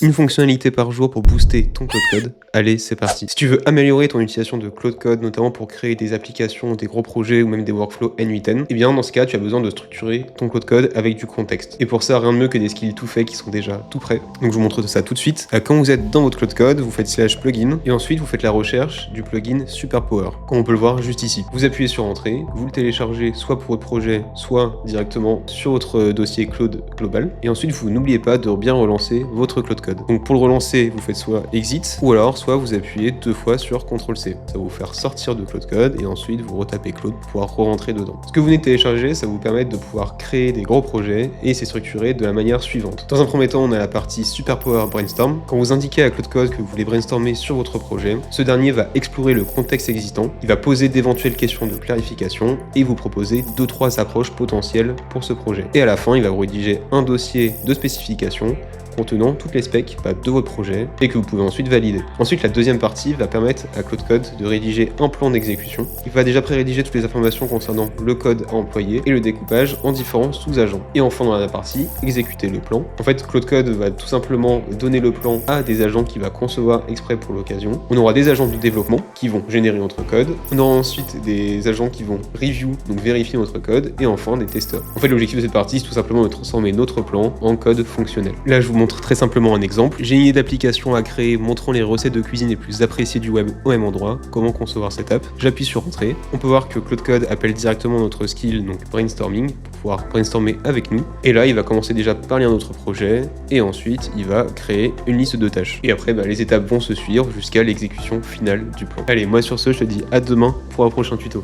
Une fonctionnalité par jour pour booster ton Claude Code. Allez, c'est parti. Si tu veux améliorer ton utilisation de Claude Code, notamment pour créer des applications, des gros projets ou même des workflows N8N, eh bien dans ce cas, tu as besoin de structurer ton Claude Code avec du contexte. Et pour ça, rien de mieux que des skills tout faits qui sont déjà tout prêts. Donc je vous montre ça tout de suite. Quand vous êtes dans votre Claude Code, vous faites /plugin et ensuite vous faites la recherche du plugin Superpower, comme on peut le voir juste ici. Vous appuyez sur Entrée, vous le téléchargez soit pour votre projet, soit directement sur votre dossier Claude global. Et ensuite, vous n'oubliez pas de bien relancer votre Claude Code. Donc pour le relancer, vous faites soit exit, ou alors soit vous appuyez 2 fois sur CTRL-C. Ça va vous faire sortir de Claude Code et ensuite vous retapez Claude pour pouvoir re-rentrer dedans. Ce que vous venez de télécharger, ça va vous permettre de pouvoir créer des gros projets et c'est structuré de la manière suivante. Dans un premier temps, on a la partie Superpower Brainstorm. Quand vous indiquez à Claude Code que vous voulez brainstormer sur votre projet, ce dernier va explorer le contexte existant, il va poser d'éventuelles questions de clarification et vous proposer 2-3 approches potentielles pour ce projet. Et à la fin, il va vous rédiger un dossier de spécification contenant toutes les specs de votre projet et que vous pouvez ensuite valider. Ensuite, la deuxième partie va permettre à Claude Code de rédiger un plan d'exécution. Il va déjà pré-rédiger toutes les informations concernant le code à employer et le découpage en différents sous-agents. Et enfin, dans la partie exécuter le plan. En fait, Claude Code va tout simplement donner le plan à des agents qu'il va concevoir exprès pour l'occasion. On aura des agents de développement qui vont générer notre code. On aura ensuite des agents qui vont review, donc vérifier notre code, et enfin des testeurs. En fait, l'objectif de cette partie, c'est tout simplement de transformer notre plan en code fonctionnel. Là, je vous montre très simplement un exemple. J'ai une idée d'application à créer montrant les recettes de cuisine les plus appréciées du web au même endroit. Comment concevoir cette app? J'appuie sur Entrée. On peut voir que Claude Code appelle directement notre skill, donc brainstorming, pour pouvoir brainstormer avec nous. Et là, il va commencer déjà par lire notre projet et ensuite, il va créer une liste de tâches. Et après, les étapes vont se suivre jusqu'à l'exécution finale du plan. Allez, moi sur ce, je te dis à demain pour un prochain tuto.